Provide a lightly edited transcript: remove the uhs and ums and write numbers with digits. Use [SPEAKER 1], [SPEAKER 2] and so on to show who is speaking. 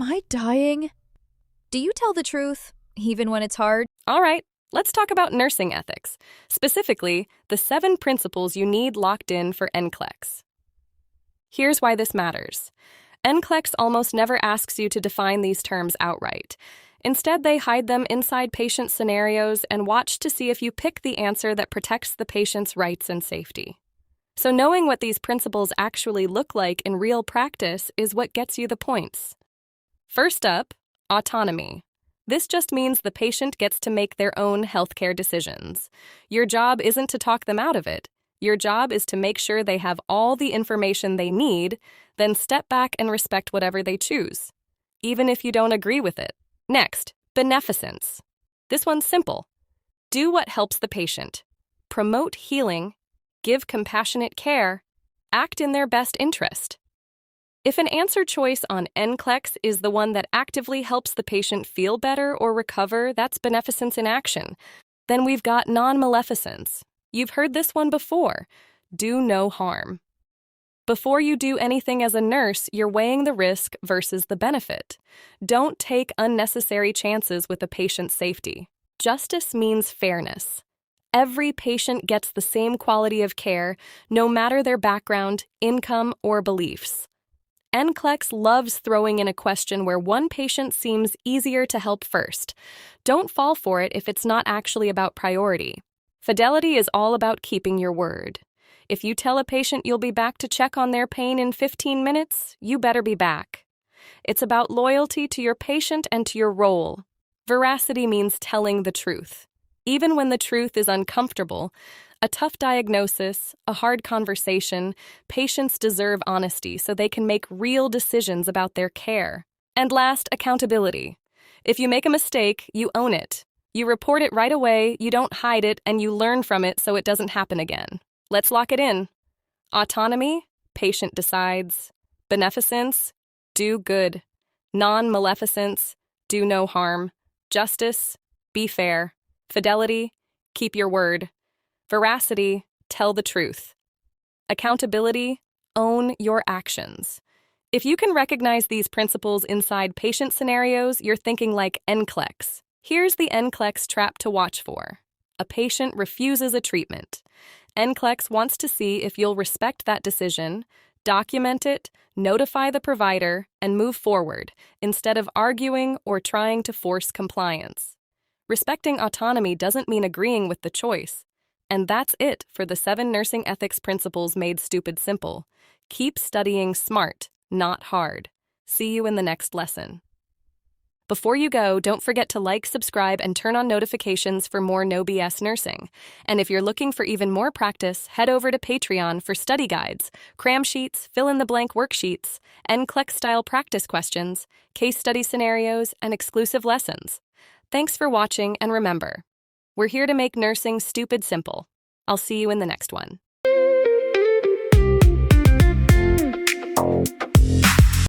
[SPEAKER 1] Am I dying? Do you tell the truth, even when it's hard?
[SPEAKER 2] All right, let's talk about nursing ethics, specifically the 7 principles you need locked in for NCLEX. Here's why this matters. NCLEX almost never asks you to define these terms outright. Instead, they hide them inside patient scenarios and watch to see if you pick the answer that protects the patient's rights and safety. So knowing what these principles actually look like in real practice is what gets you the points. First up, autonomy. This just means the patient gets to make their own healthcare decisions. Your job isn't to talk them out of it. Your job is to make sure they have all the information they need, then step back and respect whatever they choose, even if you don't agree with it. Next, beneficence. This one's simple. Do what helps the patient. Promote healing, give compassionate care, act in their best interest. If an answer choice on NCLEX is the one that actively helps the patient feel better or recover, that's beneficence in action. Then we've got non-maleficence. You've heard this one before. Do no harm. Before you do anything as a nurse, you're weighing the risk versus the benefit. Don't take unnecessary chances with a patient's safety. Justice means fairness. Every patient gets the same quality of care, no matter their background, income, or beliefs. NCLEX loves throwing in a question where one patient seems easier to help first. Don't fall for it if it's not actually about priority. Fidelity is all about keeping your word. If you tell a patient you'll be back to check on their pain in 15 minutes, you better be back. It's about loyalty to your patient and to your role. Veracity means telling the truth. Even when the truth is uncomfortable, a tough diagnosis, a hard conversation, patients deserve honesty so they can make real decisions about their care. And last, accountability. If you make a mistake, you own it. You report it right away, you don't hide it, and you learn from it so it doesn't happen again. Let's lock it in. Autonomy, patient decides. Beneficence, do good. Non-maleficence, do no harm. Justice, be fair. Fidelity, keep your word. Veracity, tell the truth. Accountability, own your actions. If you can recognize these principles inside patient scenarios, you're thinking like NCLEX. Here's the NCLEX trap to watch for. A patient refuses a treatment. NCLEX wants to see if you'll respect that decision, document it, notify the provider, and move forward, instead of arguing or trying to force compliance. Respecting autonomy doesn't mean agreeing with the choice. And that's it for the 7 nursing ethics principles made stupid simple. Keep studying smart, not hard. See you in the next lesson. Before you go, don't forget to like, subscribe, and turn on notifications for more No BS nursing. And if you're looking for even more practice, head over to Patreon for study guides, cram sheets, fill-in-the-blank worksheets, NCLEX-style practice questions, case study scenarios, and exclusive lessons. Thanks for watching, and remember, we're here to make nursing stupid simple. I'll see you in the next one.